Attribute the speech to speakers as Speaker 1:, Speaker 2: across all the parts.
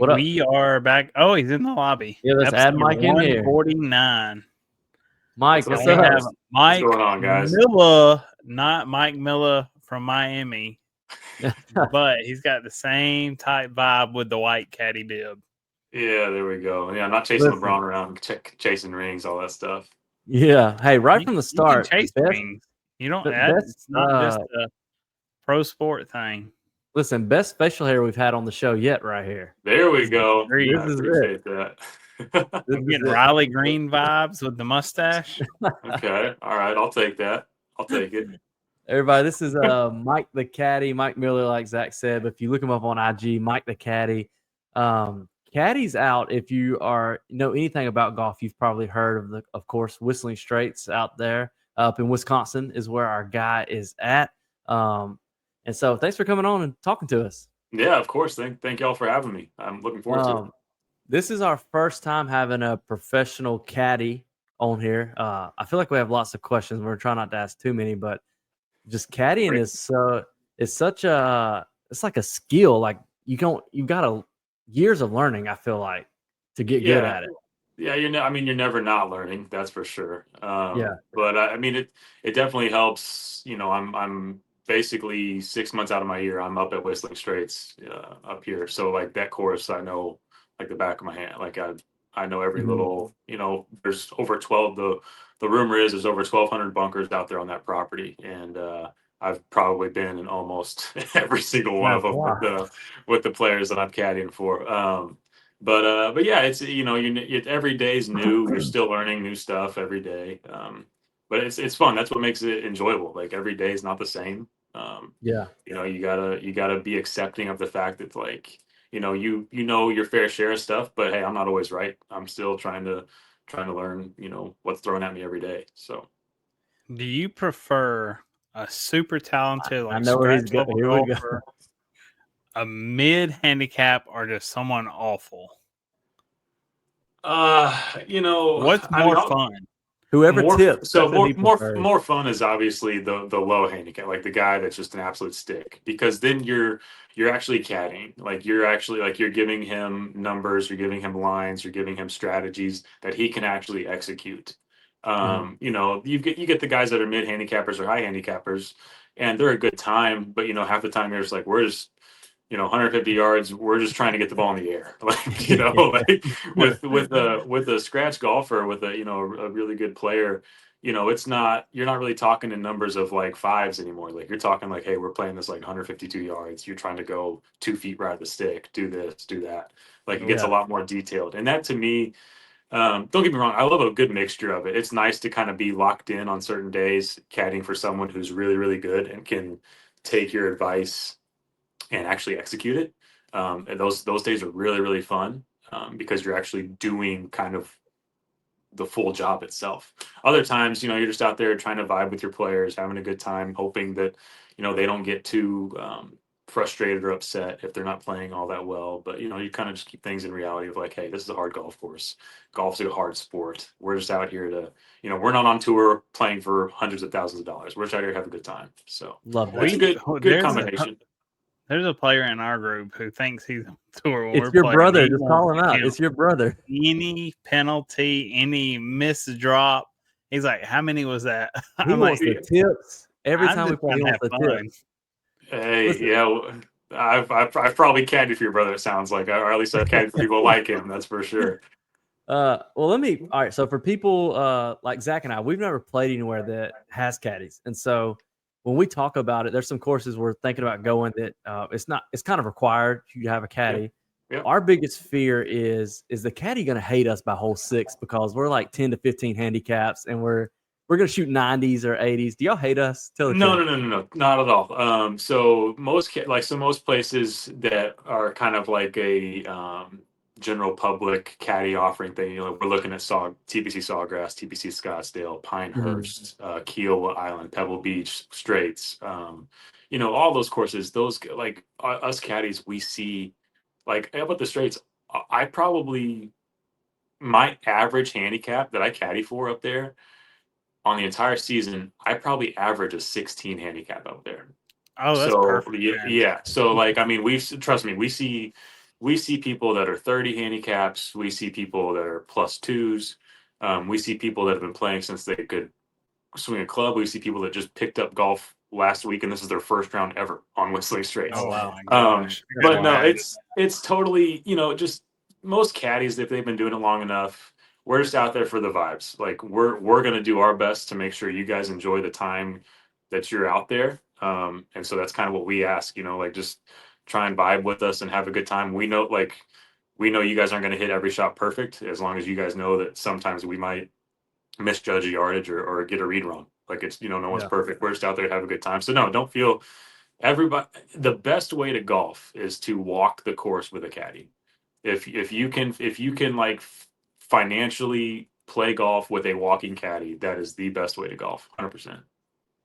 Speaker 1: What up?
Speaker 2: We are back. Oh, he's in the lobby.
Speaker 1: Yeah, let's add Mike in here.
Speaker 2: 149.
Speaker 1: Mike, what's
Speaker 2: We
Speaker 1: up?
Speaker 2: have Mike
Speaker 3: going on, guys?
Speaker 2: Miller, not Mike Miller from Miami, but he's got the same type vibe with the white caddy bib.
Speaker 3: Yeah, there we go. Yeah, I'm not chasing
Speaker 1: Listen.
Speaker 3: LeBron around, chasing rings, all that stuff.
Speaker 1: Yeah. Hey, right from the start,
Speaker 2: you can chase rings. You don't. It's not just a pro sport thing.
Speaker 1: Listen, best facial hair we've had on the show yet, right here.
Speaker 3: There we go.
Speaker 2: This
Speaker 3: I appreciate that.
Speaker 2: I'm getting Riley Green vibes with the mustache.
Speaker 3: Okay. All right. I'll take that. I'll take it.
Speaker 1: Everybody, this is Mike the Caddy, Mike Miller, like Zach said. But if you look him up on IG, Mike the Caddy. Caddy's out. If you know anything about golf, you've probably heard of course, Whistling Straits out there up in Wisconsin is where our guy is at. And so thanks for coming on and talking to us.
Speaker 3: Yeah, of course. Thank y'all for having me. I'm looking forward to it.
Speaker 1: This is our first time having a professional caddy on here. I feel like we have lots of questions. We're trying not to ask too many, but just caddying it's like a skill. Like you've got years of learning, I feel like, to get good at it.
Speaker 3: Yeah, you're never not learning, that's for sure. But I mean, it definitely helps. You know, I'm basically 6 months out of my year. I'm up at Whistling Straits up here, so like that course, I know like the back of my hand. Like I know every little. You know, there's over 12. The rumor is there's over 1,200 bunkers out there on that property, and I've probably been in almost every single one of them with the players that I'm caddying for. But yeah, it's every day's new. You're still learning new stuff every day. But it's fun. That's what makes it enjoyable. Like every day is not the same. You gotta be accepting of the fact that like you know your fair share of stuff. But hey, I'm not always right. I'm still trying to learn. You know what's thrown at me every day. So,
Speaker 2: do you prefer a super talented
Speaker 1: I know where he's going. Here we go.
Speaker 2: A mid handicap, or just someone awful? What's more fun?
Speaker 1: Whoever tips.
Speaker 3: So more fun is obviously the low handicap, like the guy that's just an absolute stick, because then you're actually caddying. Like you're giving him numbers, you're giving him lines, you're giving him strategies that he can actually execute. You know, you get the guys that are mid handicappers or high handicappers, and they're a good time, but half the time you're just like, we're just 150 yards. We're just trying to get the ball in the air, like with a scratch golfer, with a really good player. It's not, you're not really talking in numbers of like fives anymore. Like you're talking like, hey, we're playing this like 152 yards. You're trying to go 2 feet right of the stick, do this, do that. Like it gets a lot more detailed, and that to me. Don't get me wrong, I love a good mixture of it. It's nice to kind of be locked in on certain days, caddying for someone who's really, really good and can take your advice and actually execute it. And those days are really, really fun because you're actually doing kind of the full job itself. Other times, you're just out there trying to vibe with your players, having a good time, hoping that, they don't get too frustrated or upset if they're not playing all that well. But, you kind of just keep things in reality of like, hey, this is a hard golf course. Golf's a hard sport. We're just out here to, we're not on tour playing for hundreds of thousands of dollars. We're just out here to have a good time. So
Speaker 1: love that.
Speaker 3: It's a good combination.
Speaker 2: There's a player in our group who thinks he's on tour.
Speaker 1: It's your brother. Just call him out. It's your brother.
Speaker 2: Any penalty, any missed drop. He's like, how many was that?
Speaker 1: He wants the tips. Every time we play, he wants the tips.
Speaker 3: Hey, listen. Yeah. I've probably caddied for your brother, it sounds like. Or at least I've caddied for people like him. That's for sure.
Speaker 1: All right. So for people like Zach and I, we've never played anywhere that has caddies. And so when we talk about it, there's some courses we're thinking about going that it's kind of required you have a caddy. Yep. Our biggest fear is the caddy going to hate us by hole 6 because we're like 10 to 15 handicaps and we're going to shoot 90s or 80s. Do y'all hate us?
Speaker 3: No, not at all. So most places that are kind of like a general public caddy offering thing, we're looking at TPC Sawgrass, TPC Scottsdale, Pinehurst, Kiel Island, Pebble Beach, Straits, all those courses, those like us caddies, we see like up at the Straits, my average handicap that I caddy for up there on the entire season, I probably average a 16 handicap out there.
Speaker 2: Oh, that's perfect.
Speaker 3: Yeah. So like, I mean, we see we see people that are 30 handicaps. We see people that are +2s. We see people that have been playing since they could swing a club. We see people that just picked up golf last week and this is their first round ever on Whistling Straits.
Speaker 2: Oh wow, my gosh.
Speaker 3: But no, it's totally, just most caddies, if they've been doing it long enough, we're just out there for the vibes. Like we're gonna do our best to make sure you guys enjoy the time that you're out there. And so that's kind of what we ask, like just try and vibe with us and have a good time. We know you guys aren't gonna hit every shot perfect, as long as you guys know that sometimes we might misjudge a yardage or get a read wrong. Like it's, no one's perfect. We're just out there to have a good time. So no, don't feel everybody. The best way to golf is to walk the course with a caddy. If you can like financially play golf with a walking caddy, that is the best way to golf. 100%.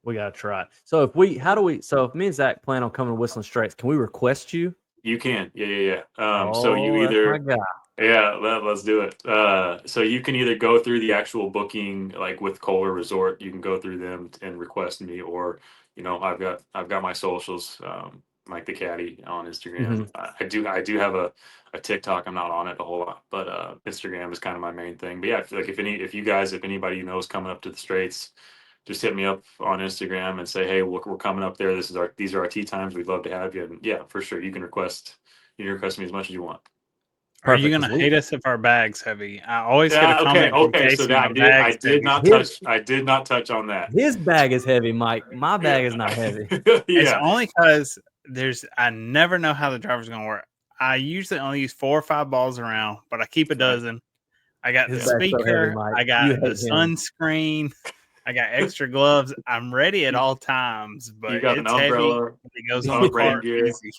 Speaker 1: We gotta try it. So if me and Zach plan on coming to Whistling Straits, can we request you?
Speaker 3: You can. Yeah. So you either, let's do it. So you can either go through the actual booking, like with Kohler Resort, you can go through them and request me, or I've got my socials, Mike the Caddy on Instagram. I do have a TikTok. I'm not on it a whole lot, but Instagram is kind of my main thing. But yeah, I feel like if anybody knows coming up to the Straits, just hit me up on Instagram and say, hey, we're coming up there. These are our tee times. We'd love to have you. And yeah, for sure, you can request me as much as you want.
Speaker 2: Are you gonna hate us if our bag's heavy? I always get a comment from Casey.
Speaker 3: So that I did not touch on that.
Speaker 1: His bag is heavy, Mike. My bag is not heavy.
Speaker 2: It's only because I never know how the driver's gonna work. I usually only use 4 or 5 balls around, but I keep a dozen. I got the speaker. So heavy, I got the sunscreen. I got extra gloves. I'm ready at all times, but
Speaker 3: you got
Speaker 2: it's
Speaker 3: an umbrella.
Speaker 2: Heavy. It goes on the cart easy.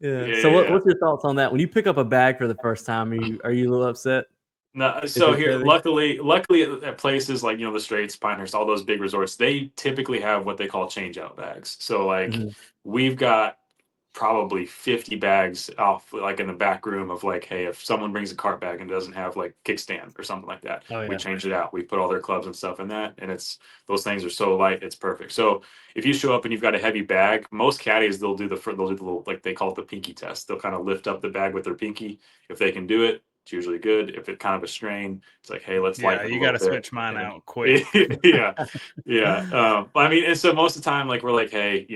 Speaker 1: Yeah. So what's your thoughts on that? When you pick up a bag for the first time, are you a little upset?
Speaker 3: No. So here, luckily at places like the Straits, Pinehurst, all those big resorts, they typically have what they call change-out bags. So like we've got probably 50 bags off, like in the back room of like, hey, if someone brings a cart bag and doesn't have like kickstand or something like that, we change it out. We put all their clubs and stuff in that, and those things are so light, it's perfect. So if you show up and you've got a heavy bag, most caddies they'll do the little, like they call it the pinky test. They'll kind of lift up the bag with their pinky. If they can do it, it's usually good. If it's kind of a strain, it's like, hey, let's lighten it.
Speaker 2: You got to switch mine out quick.
Speaker 3: Yeah. I mean, and so most of the time, like we're like, hey,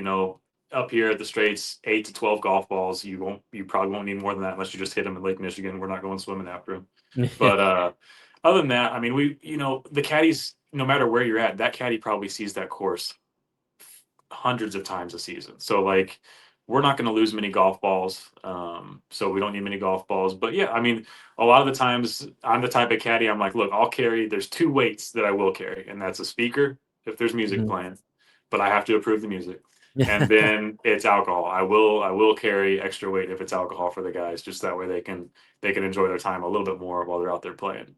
Speaker 3: up here at the Straits, 8 to 12 golf balls. You probably won't need more than that unless you just hit them in Lake Michigan. We're not going swimming after them. But other than that, I mean, the caddies, no matter where you're at, that caddy probably sees that course hundreds of times a season. So like, we're not going to lose many golf balls. So we don't need many golf balls. But yeah, I mean, a lot of the times I'm the type of caddy, I'm like, look, there's 2 weights that I will carry. And that's a speaker if there's music playing, but I have to approve the music. And then it's alcohol. I will carry extra weight if it's alcohol for the guys, just that way they can enjoy their time a little bit more while they're out there playing.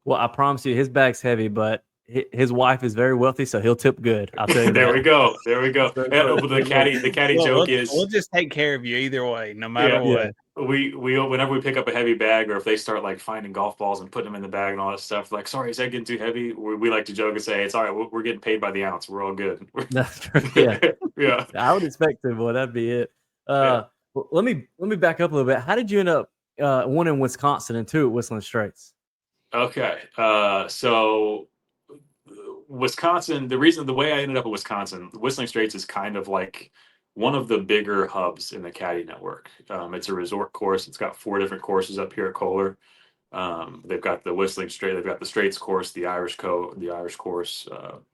Speaker 1: Well, I promise you, his bag's heavy, but his wife is very wealthy, so he'll tip good. I'll tell you.
Speaker 3: There we go. The caddy joke is
Speaker 2: we'll just take care of you either way, no matter what.
Speaker 3: Yeah. We whenever we pick up a heavy bag, or if they start like finding golf balls and putting them in the bag and all that stuff, like, sorry, is that getting too heavy? We like to joke and say, it's all right. We're getting paid by the ounce. We're all good.
Speaker 1: That's true. Yeah.
Speaker 3: Yeah.
Speaker 1: I would expect to, boy. That'd be it. Well, let me back up a little bit. How did you end up one in Wisconsin and 2 at Whistling Straits?
Speaker 3: Okay. So Wisconsin, the way I ended up in Wisconsin, Whistling Straits is kind of like one of the bigger hubs in the Caddy network. It's a resort course. It's got 4 different courses up here at Kohler. They've got the Whistling Straight. They've got the Straits course, the Irish course.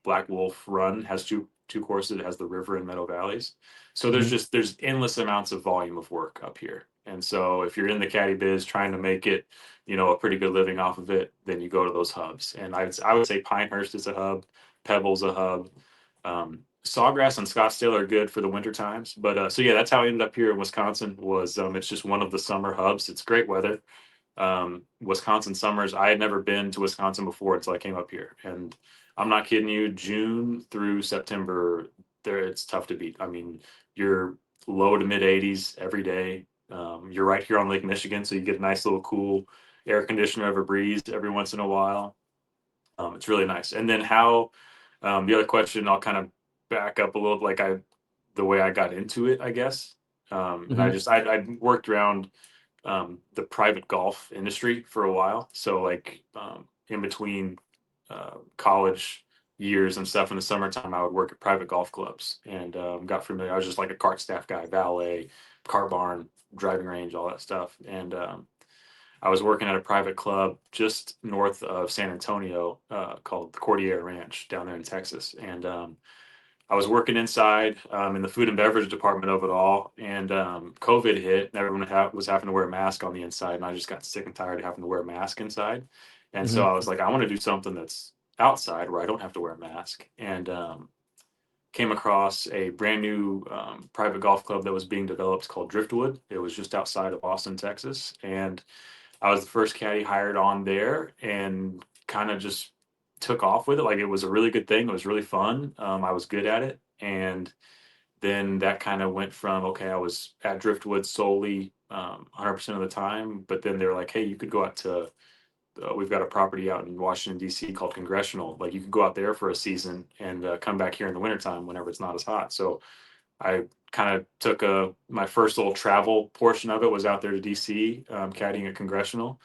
Speaker 3: Black Wolf Run has two courses. It has the river and Meadow Valleys. So there's endless amounts of volume of work up here. And so if you're in the caddy biz trying to make it, a pretty good living off of it, then you go to those hubs. And I would say Pinehurst is a hub, Pebble's a hub. Sawgrass and Scottsdale are good for the winter times. But so yeah, that's how I ended up here in Wisconsin. Was it's just one of the summer hubs. It's great weather. Wisconsin summers, I had never been to Wisconsin before until I came up here. And I'm not kidding you, June through September, it's tough to beat. I mean, you're low to mid 80s every day. You're right here on Lake Michigan, so you get a nice little cool air conditioner over breeze every once in a while. It's really nice. And then how the other question, I'll kind of back up a little, the way I got into it, I guess. And I worked around the private golf industry for a while. So like in between college years and stuff in the summertime, I would work at private golf clubs and got familiar. I was just like a cart staff guy, valet, cart barn, driving range, all that stuff. And I was working at a private club just north of San Antonio called the Cordillera Ranch down there in Texas. And I was working inside in the food and beverage department of it all. And COVID hit and everyone was having to wear a mask on the inside. And I just got sick and tired of having to wear a mask inside. And so I was like, I want to do something that's outside where I don't have to wear a mask. And came across a brand new private golf club that was being developed called Driftwood. It was just outside of Austin, Texas. And I was the first caddy hired on there and kind of just took off with it. Like it was a really good thing. It was really fun. I was good at it. And then that kind of went from, okay, I was at Driftwood solely 100% of the time. But then they were like, hey, you could go out to, we've got a property out in Washington, D.C. called Congressional. Like you could go out there for a season and come back here in the wintertime whenever it's not as hot. So I kind of took my first little travel portion of it was out there to DC, caddying at Congressional,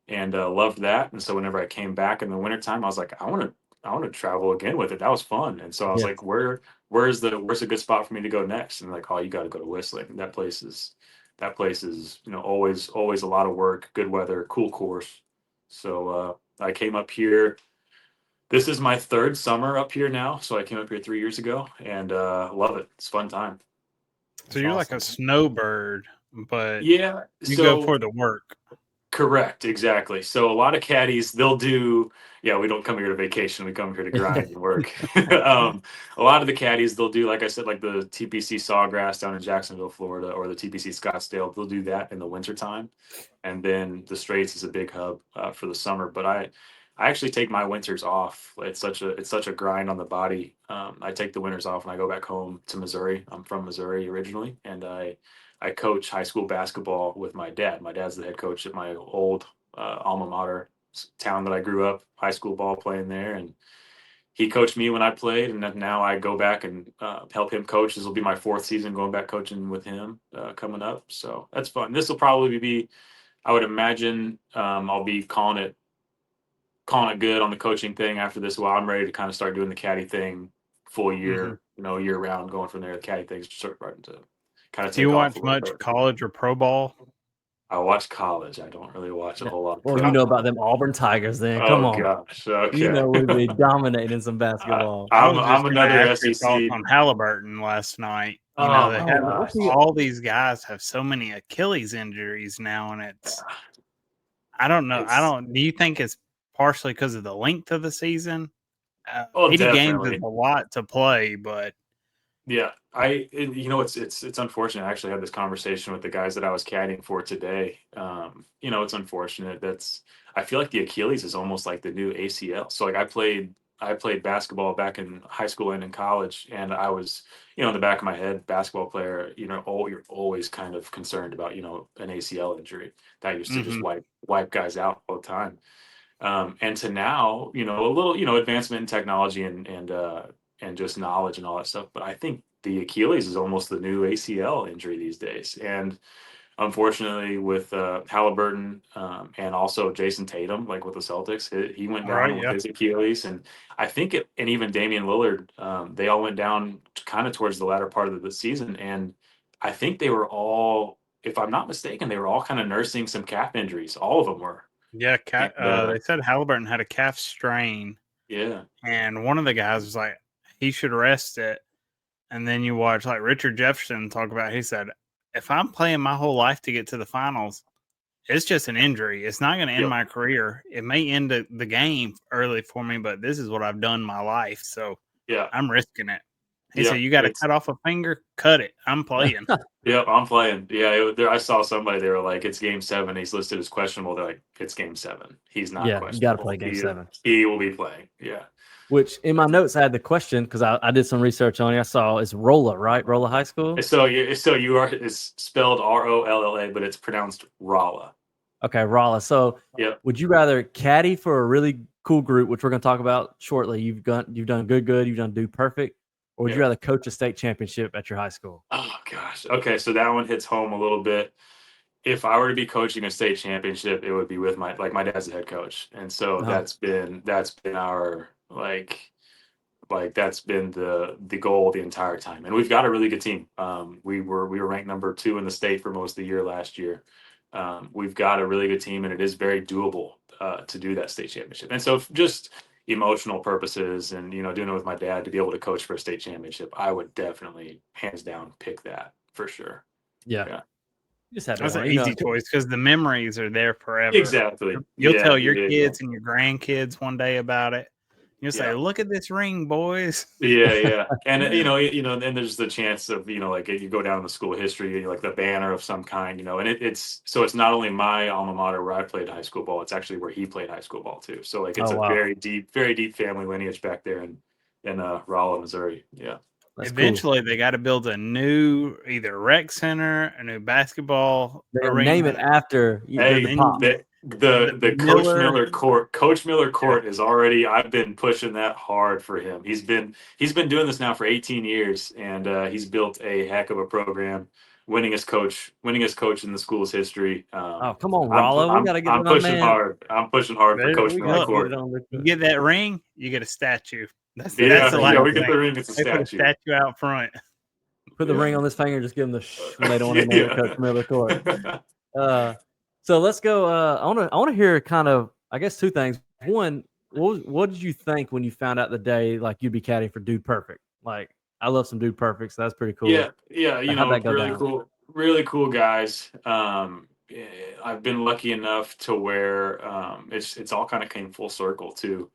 Speaker 3: and loved that. And so whenever I came back in the wintertime, I was like, I want to travel again with it. That was fun. And so I was like, where's a good spot for me to go next? And like, oh, you got to go to Whistling. That place is, always a lot of work, good weather, cool course. So I came up here. This is my third summer up here now. So I came up here 3 years ago and love it. It's a fun time.
Speaker 2: So you're awesome. Like a snowbird, but
Speaker 3: yeah,
Speaker 2: you go for the work.
Speaker 3: Correct, exactly. So a lot of caddies, they'll do, we don't come here to vacation. We come here to grind and work. A lot of the caddies, they'll do, like I said, like the TPC Sawgrass down in Jacksonville, Florida, or the TPC Scottsdale. They'll do that in the wintertime. And then the Straits is a big hub for the summer. But I actually take my winters off. It's such a grind on the body. I take the winters off and I go back home to Missouri. I'm from Missouri originally, and I coach high school basketball with my dad. My dad's the head coach at my old alma mater town that I grew up high school ball playing there, and he coached me when I played. And then now I go back and help him coach. This will be my fourth season going back coaching with him coming up. So that's fun. This will probably be, I would imagine, I'll be calling it good on the coaching thing after this while I'm ready to kind of start doing the caddy thing full year, year round, going from there. The caddy thing's starting to kind of take off.
Speaker 2: Do you watch much college or pro ball?
Speaker 3: I watch college. I don't really watch a whole lot of
Speaker 1: Well, you know about them Auburn Tigers then. Come on.
Speaker 3: Gosh. Okay.
Speaker 1: You know we'd be dominating some basketball.
Speaker 3: I'm another SEC.
Speaker 2: On Halliburton last night. They have all these guys have so many Achilles injuries now, and it's I don't know. Do you think it's partially because of the length of the season? 80 games is a lot to play, but
Speaker 3: yeah, it's unfortunate. I actually had this conversation with the guys that I was caddying for today. It's unfortunate. I feel like the Achilles is almost like the new ACL. So like I played basketball back in high school and in college, and I was, in the back of my head, basketball player, you're always kind of concerned about, an ACL injury that used to just wipe guys out all the time. And to now, a little, advancement in technology and just knowledge and all that stuff. But I think the Achilles is almost the new ACL injury these days. And unfortunately with Halliburton and also Jason Tatum, like with the Celtics, he went down with his Achilles. And I think and even Damian Lillard, they all went down kind of towards the latter part of the season. And I think they were all, if I'm not mistaken, they were all kind of nursing some calf injuries. All of them were.
Speaker 2: Yeah, they said Halliburton had a calf strain.
Speaker 3: Yeah.
Speaker 2: And one of the guys was like, he should rest it. And then you watch like Richard Jefferson talk about, he said, if I'm playing my whole life to get to the finals, it's just an injury. It's not going to end my career. It may end the game early for me, but this is what I've done my life. So I'm risking it. He said, you got to cut off a finger, cut it. I'm playing.
Speaker 3: I'm playing. Yeah, I saw somebody, they were like, it's game 7. He's listed as questionable. They're like, it's game 7. He's not questionable.
Speaker 1: You got to play game 7.
Speaker 3: He will be playing. Yeah.
Speaker 1: Which in my notes I had the question because I did some research on it. I saw it's Rolla, right? Rolla High School.
Speaker 3: It's spelled Rolla, but it's pronounced Rolla.
Speaker 1: Okay, Rolla. So would you rather caddy for a really cool group, which we're going to talk about shortly? You've done good. You've done do perfect. Or would you rather coach a state championship at your high school?
Speaker 3: Oh gosh. Okay, so that one hits home a little bit. if I were to be coaching a state championship, it would be with my dad's the head coach, and so that's been our that's been the goal the entire time, and we've got a really good team. We were ranked number 2 in the state for most of the year last year. We've got a really good team, and it is very doable to do that state championship. And so, just emotional purposes, and doing it with my dad to be able to coach for a state championship, I would definitely hands down pick that for sure.
Speaker 1: Yeah. You just had to
Speaker 2: That's an easy choice because the memories are there forever.
Speaker 3: Exactly.
Speaker 2: You'll tell your kids and your grandkids one day about it. You'll say, "Look at this ring, boys."
Speaker 3: Yeah. And and there's the chance of like you go down the school history, like the banner of some kind, and it's not only my alma mater where I played high school ball, it's actually where he played high school ball too. So like it's very deep family lineage back there in Rolla, Missouri. Yeah.
Speaker 2: That's eventually cool. They got to build a new either rec center, a new basketball arena.
Speaker 1: Name it after
Speaker 3: the Coach Miller court. Coach Miller court is already. I've been pushing that hard for him. He's been doing this now for 18 years, and he's built a heck of a program. Winningest coach in the school's history.
Speaker 1: Oh, come on, Rollo. We got to get
Speaker 3: I'm pushing hard. I'm pushing hard for Coach Miller court.
Speaker 2: You get that ring, you get a statue. That's
Speaker 3: the we get the ring. It's a statue.
Speaker 2: Put a statue out front.
Speaker 1: Put the ring on this finger. Just give them when they don't want to name it Coach Miller court. So let's go. I want to hear kind of, I guess, 2 things. One, what did you think when you found out the day like you'd be caddying for Dude Perfect? Like, I love some Dude Perfect, so that's pretty cool.
Speaker 3: Yeah. Really cool guys. I've been lucky enough to where it's all kind of came full circle too.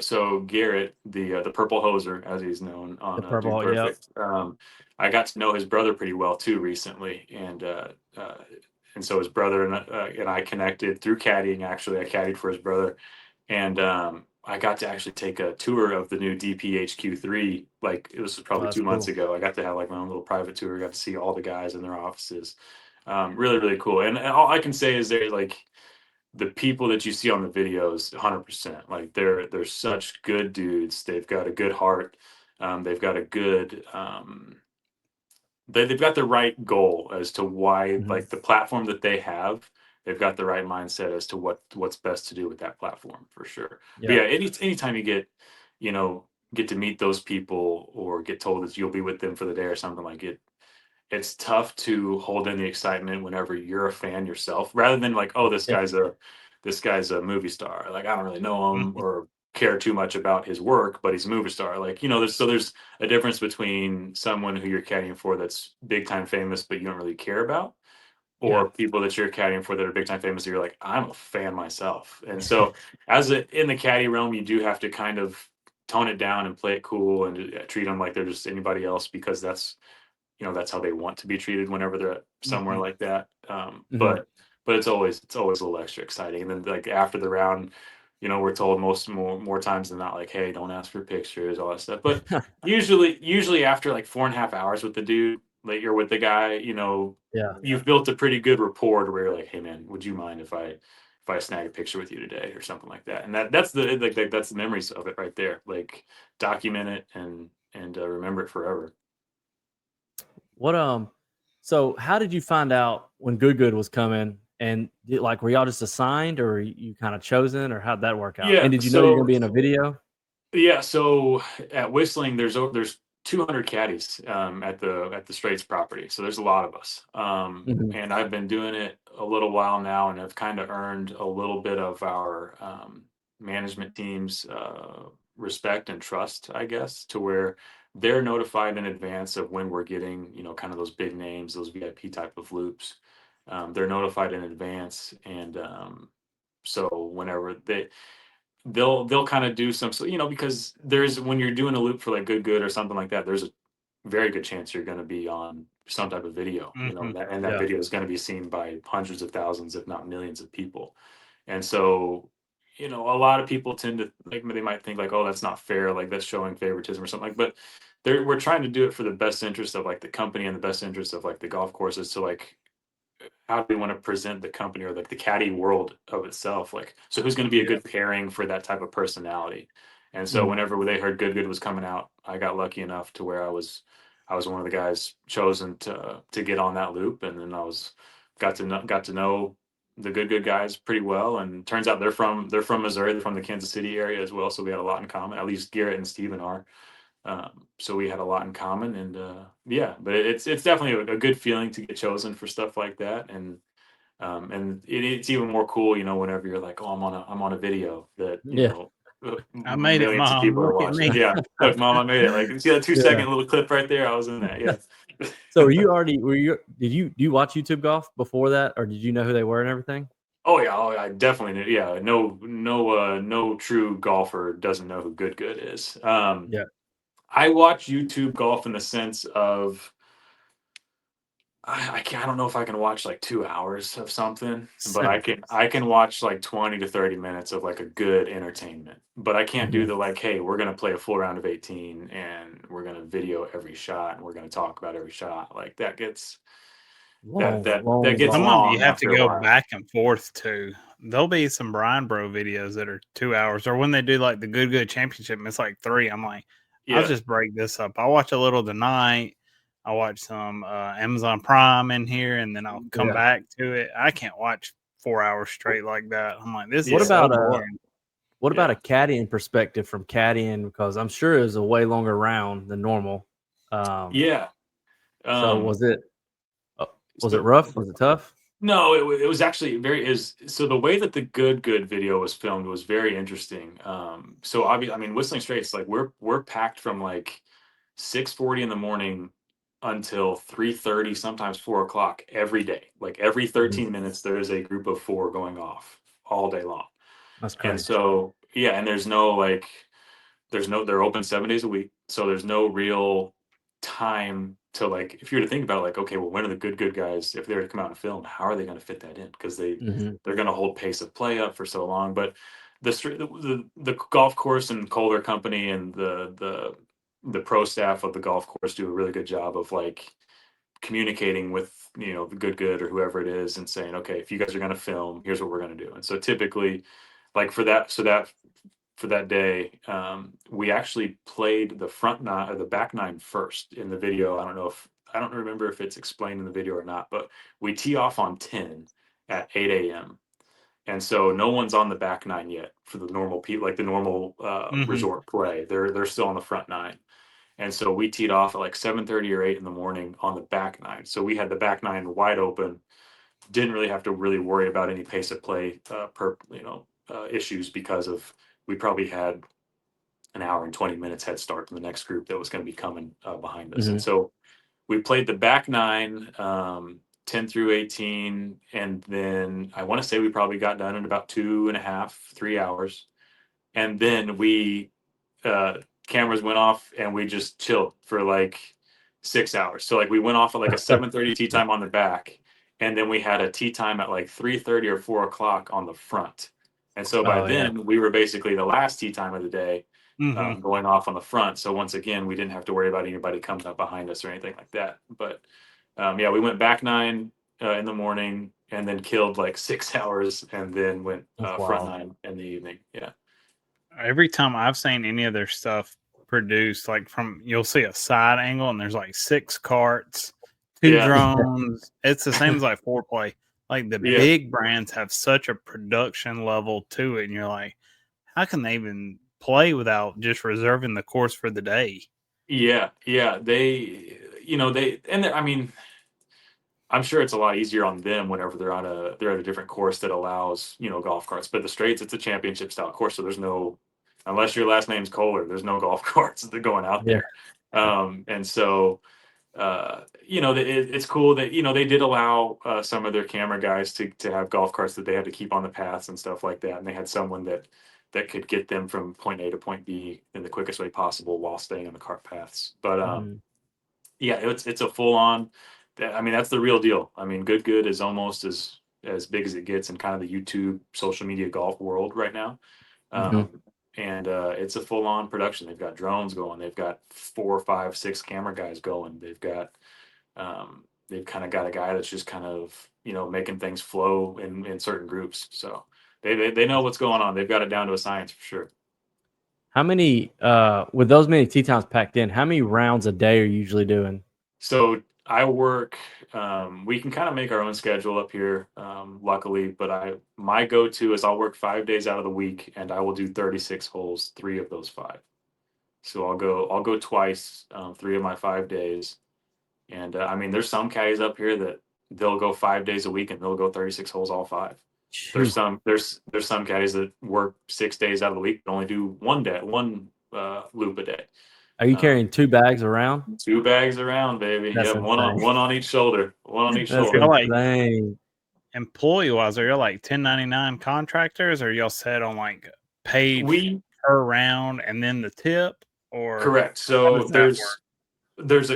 Speaker 3: So Garrett, the purple hoser, as he's known on Dude Perfect. Yep. I got to know his brother pretty well too recently, and so his brother and I connected through caddying. Actually, I caddied for his brother, and I got to actually take a tour of the new DPHQ3. Like it was probably 2 months ago. I got to have like my own little private tour. I got to see all the guys in their offices. Really, really cool. And all I can say is they're like. The people that you see on the videos, 100%, like they're such good dudes. They've got a good heart. They've got a good, they've got the right goal as to why, like the platform that they have, they've got the right mindset as to what's best to do with that platform for sure. Yeah. But yeah, anytime you get to meet those people or get told that you'll be with them for the day or something like it, it's tough to hold in the excitement whenever you're a fan yourself, rather than like, oh, this guy's a movie star. Like I don't really know him or care too much about his work, but he's a movie star. Like there's a difference between someone who you're caddying for that's big time famous, but you don't really care about, or people that you're caddying for that are big time famous. You're like, I'm a fan myself, and so in the caddy realm, you do have to kind of tone it down and play it cool and treat them like they're just anybody else, because that's how they want to be treated whenever they're at somewhere like that. But it's always a little extra exciting. And then like after the round, we're told more times than not, like, hey, don't ask for pictures, all that stuff. But usually after like 4.5 hours with the dude, like you're with the guy, you've built a pretty good rapport to where you're like, hey man, would you mind if I snag a picture with you today or something like that? And that's the memories of it right there. Like document it and remember it forever.
Speaker 1: So how did you find out when Good was coming? And like, were y'all just assigned, or you kind of chosen, or how'd that work out?
Speaker 3: Yeah,
Speaker 1: and did you know you're gonna be in a video?
Speaker 3: Yeah. So at Whistling, there's 200 caddies at the Straits property. So there's a lot of us. And I've been doing it a little while now, and I've kind of earned a little bit of our management team's respect and trust, I guess, to where they're notified in advance of when we're getting, kind of those big names, those VIP type of loops. They're notified in advance, and so whenever they'll kind of do some, because when you're doing a loop for like Good or something like that, there's a very good chance you're going to be on some type of video, that video is going to be seen by hundreds of thousands, if not millions of people. And so, a lot of people tend to like, they might think like, oh, that's not fair, like that's showing favoritism or something, but we're trying to do it for the best interest of like the company and the best interest of like the golf courses. So like, how do we want to present the company or like the caddy world of itself? Like, so who's going to be a good pairing for that type of personality? And so whenever they heard Good was coming out, I got lucky enough to where I was I was one of the guys chosen to get on that loop, and then got to know the good guys pretty well. And turns out they're from Missouri, they're from the Kansas City area as well, so we had a lot in common. At least Garrett and Steven are. So we had a lot in common, and yeah, but it's definitely a good feeling to get chosen for stuff like that. And it's even more cool, whenever you're like, oh, I'm on a video that
Speaker 2: I made it,
Speaker 3: millions of
Speaker 2: Mom.
Speaker 3: people are
Speaker 2: Look at
Speaker 3: watching.
Speaker 2: me.
Speaker 3: Yeah, look, Mom, I made it. Like, see that 2-second little clip right there? I was in that. Yeah.
Speaker 1: So did you watch YouTube Golf before that, or did you know who they were and everything?
Speaker 3: Oh yeah, I definitely knew. Yeah, no true golfer doesn't know who Good is.
Speaker 1: Yeah.
Speaker 3: I watch YouTube Golf in the sense of I don't know if I can watch like 2 hours of something, but I can watch like 20 to 30 minutes of like a good entertainment. But I can't do the like, hey, we're gonna play a full round of 18 and we're gonna video every shot and we're gonna talk about every shot. Like that gets
Speaker 1: long,
Speaker 3: that gets
Speaker 2: Some of them
Speaker 3: long
Speaker 2: you have to
Speaker 3: after a
Speaker 2: go
Speaker 3: while.
Speaker 2: back and forth to. There'll be some Brian Bro videos that are 2 hours, or when they do like the Good Championship, and it's like 3. I'm like, I'll just break this up. I'll watch a little tonight. I'll watch some Amazon Prime in here, and then I'll come back to it. I can't watch 4 hours straight like that. I'm like, this is so boring.
Speaker 1: What about a caddying perspective from caddying? Because I'm sure it was a way longer round than normal.
Speaker 3: So
Speaker 1: was it rough? Was it tough?
Speaker 3: No, it was actually so the way that the good video was filmed was very interesting. So obviously, I mean, Whistling Straits, like we're packed from like 6:40 in the morning until 3:30, sometimes 4 o'clock every day. Like every 13 minutes, there is a group of 4 going off all day long.
Speaker 1: That's crazy.
Speaker 3: And so yeah, and they're open 7 days a week, so there's no real time to like, if you were to think about it, like, okay, well, when are the good guys, if they were to come out and film, how are they going to fit that in? Because they're going to hold pace of play up for so long. But the golf course and Kohler Company and the pro staff of the golf course do a really good job of like communicating with the good or whoever it is and saying, okay, if you guys are going to film, here's what we're going to do. And so typically, like for that day, we actually played the front 9 or the back 9 first in the video. I don't remember if it's explained in the video or not, but we tee off on 10 at 8 a.m. And so no one's on the back 9 yet for the normal people, like the normal resort play. They're still on the front 9. And so we teed off at like 7:30 or 8 in the morning on the back 9. So we had the back 9 wide open. Didn't really have to really worry about any pace of play issues because of we probably had an hour and 20 minutes head start from the next group that was going to be coming behind us. And so we played the back 9, 10 through 18. And then I want to say we probably got done in about 2.5, 3 hours. And then cameras went off and we just chilled for like 6 hours. So like we went off at like a 7:30 tee time on the back. And then we had a tee time at like 3:30 or 4 o'clock on the front. And so by then we were basically the last tee time of the day going off on the front. So once again, we didn't have to worry about anybody coming up behind us or anything like that. But we went back 9 in the morning and then killed like 6 hours and then went front 9 in the evening. Yeah.
Speaker 2: Every time I've seen any of their stuff produced, like you'll see a side angle and there's like 6 carts, 2 drones. It's the same as like foreplay. Like the big brands have such a production level to it, and you're like, how can they even play without just reserving the course for the day?
Speaker 3: Yeah. I mean, I'm sure it's a lot easier on them whenever they're at a different course that allows golf carts. But the Straits, it's a championship style course, so there's no, unless your last name's Kohler, there's no golf carts that are going out there. And so. It's cool that they did allow some of their camera guys to have golf carts that they had to keep on the paths and stuff like that, and they had someone that could get them from point A to point B in the quickest way possible while staying on the cart paths. But it's a full on. I mean, that's the real deal. I mean, good is almost as big as it gets in kind of the YouTube social media golf world right now. And it's a full-on production. They've got drones going. They've got 4, 5, 6 camera guys going. They've kind of got a guy that's just kind of making things flow in certain groups. So they know what's going on. They've got it down to a science for sure.
Speaker 1: How many with those many tee times packed in? How many rounds a day are you usually doing?
Speaker 3: So I work. We can kind of make our own schedule up here, luckily. But my go-to is I'll work 5 days out of the week, and I will do 36 holes, 3 of those 5. So I'll go twice, 3 of my 5 days. And I mean, there's some caddies up here that they'll go 5 days a week and they'll go 36 holes all 5. There's some caddies that work 6 days out of the week but only do one loop a day.
Speaker 1: Are you carrying 2 bags around?
Speaker 3: 2 bags around, baby.
Speaker 1: That's
Speaker 3: Yep, one on each shoulder. One on each shoulder.
Speaker 1: Insane.
Speaker 2: Employee wise, are you like 1099 contractors, or y'all set on like paid per round and then the tip? Or
Speaker 3: correct. So there's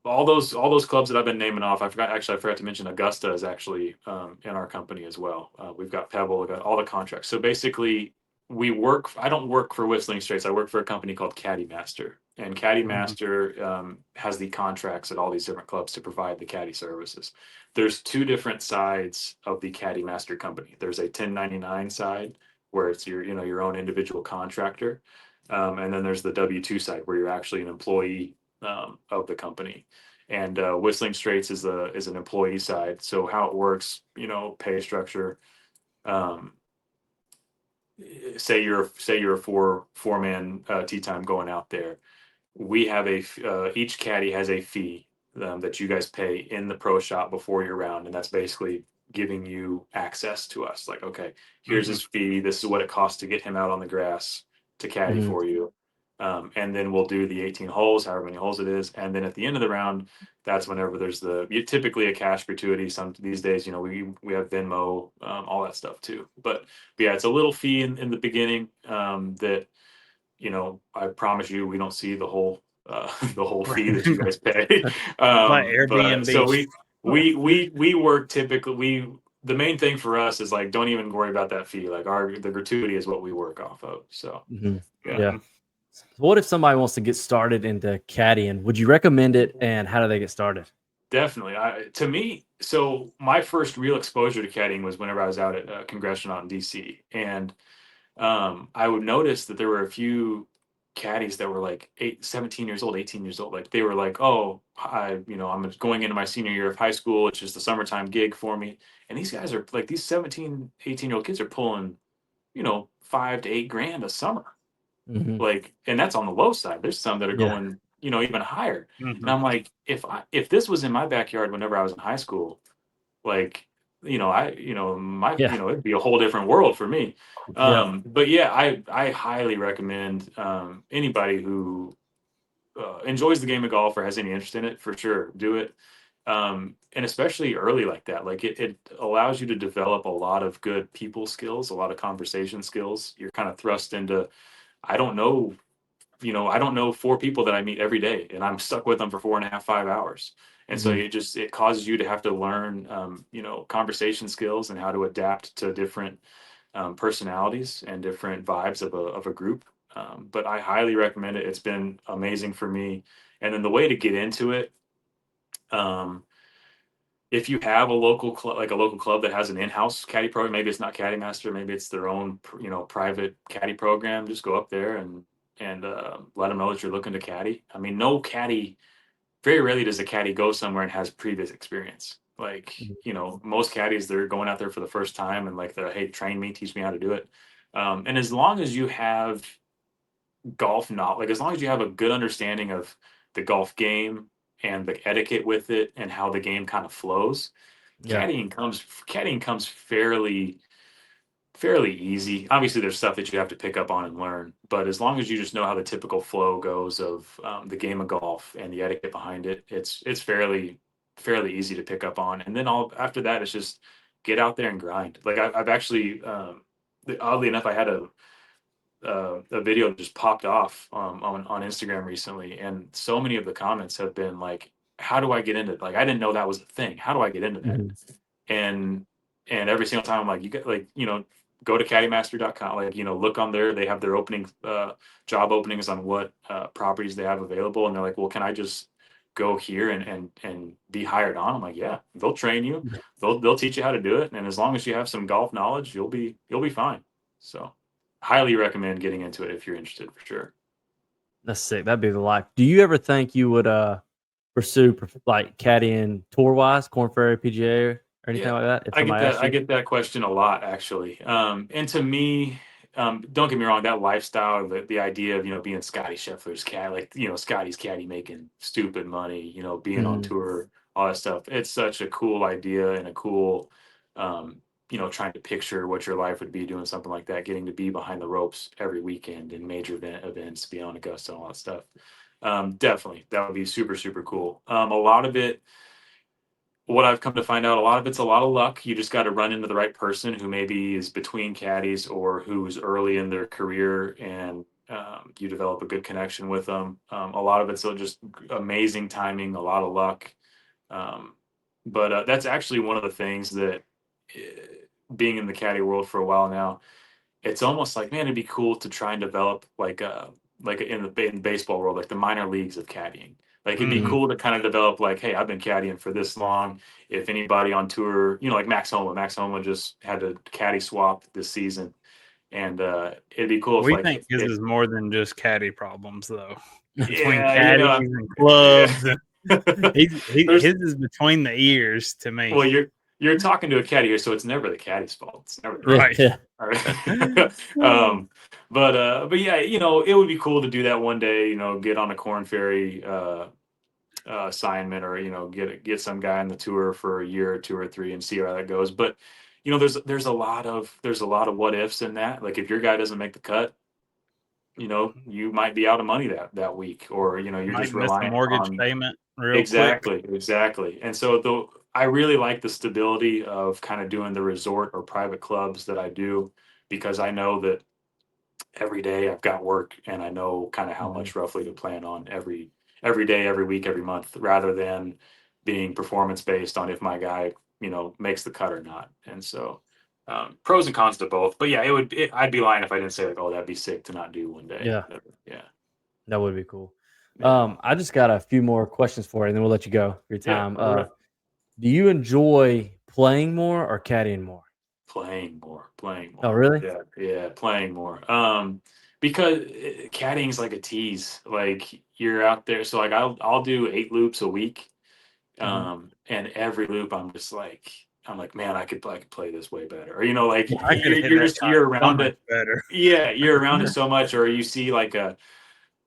Speaker 3: all those clubs that I've been naming off. I forgot to mention Augusta is actually in our company as well. We've got Pebble, we've got all the contracts. So basically I don't work for Whistling Straits. I work for a company called Caddy Master. And Caddy Master has the contracts at all these different clubs to provide the caddy services. There's 2 different sides of the Caddy Master company. There's a 1099 side where it's your own individual contractor. And then there's the W-2 side where you're actually an employee of the company. And Whistling Straits is an employee side. So how it works, pay structure. Say you're a four-man tee time going out there. We have each caddy has a fee that you guys pay in the pro shop before your round, and that's basically giving you access to us. Like, okay, here's his fee. This is what it costs to get him out on the grass to caddy for you. And then we'll do the 18 holes, however many holes it is. And then at the end of the round, that's whenever there's typically a cash gratuity. Some these days, we have Venmo, all that stuff too. But yeah, it's a little fee in the beginning that, I promise you, we don't see the whole fee that you guys pay.
Speaker 2: Like Airbnb.
Speaker 3: So we work typically, the main thing for us is like, don't even worry about that fee. Like the gratuity is what we work off of. So
Speaker 1: yeah. What if somebody wants to get started into caddying? Would you recommend it, and how do they get started?
Speaker 3: Definitely. To me, so my first real exposure to caddying was whenever I was out at Congressional out in DC, and I would notice that there were a few caddies that were like 17 years old, 18 years old. Like they were like, oh, I'm going into my senior year of high school. It's just a summertime gig for me. And these guys are like, these 17, 18-year-old kids are pulling, $5 to $8 grand a summer. Like, and that's on the low side. There's some that are going, even higher. And I'm like, if this was in my backyard whenever I was in high school, like, it'd be a whole different world for me. But yeah, I highly recommend anybody who enjoys the game of golf or has any interest in it, for sure, do it. And especially early like that, like it allows you to develop a lot of good people skills, a lot of conversation skills. You're kind of thrust into, I don't know 4 people that I meet every day, and I'm stuck with them for 4.5, 5 hours. And so it causes you to have to learn, conversation skills and how to adapt to different personalities and different vibes of a group. But I highly recommend it. It's been amazing for me. And then the way to get into it, if you have a local club that has an in-house caddy program, maybe it's not Caddy Master, maybe it's their own, private caddy program, just go up there and let them know that you're looking to caddy. I mean, very rarely does a caddy go somewhere and has previous experience. Like, most caddies, they're going out there for the first time and like, hey, train me, teach me how to do it. And as long as you have golf knowledge, like as long as you have a good understanding of the golf game and the etiquette with it and how the game kind of flows, caddying comes fairly easy. Obviously there's stuff that you have to pick up on and learn, but as long as you just know how the typical flow goes of the game of golf and the etiquette behind it, it's fairly easy to pick up on. And then after that, it's just get out there and grind. Like I've actually, oddly enough, I had a video that just popped off on Instagram recently, and so many of the comments have been like, how do I get into it? Like, I didn't know that was a thing. How do I get into that? And every single time I'm like, you get go to caddymaster.com, look on there. They have their job openings on what properties they have available. And they're like, well, can I just go here and be hired on? I'm like, yeah, they'll train you. They'll teach you how to do it. And as long as you have some golf knowledge, you'll be fine. So. highly recommend getting into it if you're interested for sure.
Speaker 1: That's sick. That'd be the life. Do you ever think you would pursue like caddying tour wise, Korn Ferry, PGA, or anything like that? If
Speaker 3: I get that question a lot actually. And to me, don't get me wrong, that lifestyle, the idea of being Scotty Scheffler's caddy, like Scotty's caddy making stupid money, being on tour, all that stuff. It's such a cool idea and a cool, trying to picture what your life would be doing something like that, getting to be behind the ropes every weekend in major events, be on Augusta and all that stuff. Definitely, that would be super, super cool. A lot of it, what I've come to find out, a lot of it's a lot of luck. You just got to run into the right person who maybe is between caddies or who's early in their career, and you develop a good connection with them. A lot of it's just amazing timing, a lot of luck. But that's actually one of the things that, being in the caddy world for a while now, it's almost like, man, it'd be cool to try and develop like in the baseball world, like the minor leagues of caddying. Like it'd be cool to kind of develop like, hey, I've been caddying for this long. If anybody on tour, like Max Homa just had a caddy swap this season, and it'd be cool.
Speaker 2: We think his is more than just caddy problems, though. Between
Speaker 3: Yeah,
Speaker 2: caddies and clubs, his is between the ears to me.
Speaker 3: Well, you're talking to a caddy here, so it's never the caddy's fault. It's never
Speaker 2: right.
Speaker 1: Yeah.
Speaker 3: All right. But yeah, it would be cool to do that one day. Get on a Korn Ferry assignment, or get some guy on the tour for a year or 2 or 3 and see how that goes. But there's a lot of what ifs in that. Like if your guy doesn't make the cut, you might be out of money that week, or you're just relying
Speaker 2: on mortgage
Speaker 3: on
Speaker 2: payment real
Speaker 3: exactly. And so I really like the stability of kind of doing the resort or private clubs that I do, because I know that every day I've got work, and I know kind of how much roughly to plan on every day, every week, every month, rather than being performance based on if my guy makes the cut or not. And so pros and cons to both, but yeah, I'd be lying if I didn't say like, oh, that'd be sick to not do one day.
Speaker 1: Yeah, that would be cool. I just got a few more questions for you, and then we'll let you go for your time. Do you enjoy playing more or caddying more?
Speaker 3: Playing more.
Speaker 1: Oh, really?
Speaker 3: Yeah, playing more. Because caddying is like a tease. Like you're out there, so like I'll do 8 loops a week, and every loop I'm like, man, I could play this way better. Or you're around it
Speaker 2: better.
Speaker 3: Yeah, you're around it so much, or you see like a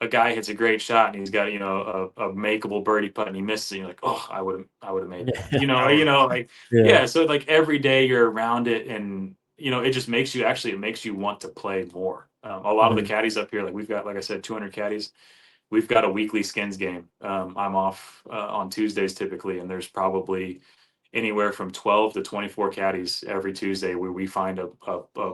Speaker 3: guy hits a great shot and he's got a makeable birdie putt and he misses it. You're like, oh, I would have made that. So like every day you're around it, and it just makes you want to play more. A lot of the caddies up here, like we've got, like I said, 200 caddies. We've got a weekly skins game. I'm off on Tuesdays typically, and there's probably anywhere from 12 to 24 caddies every Tuesday, where we find a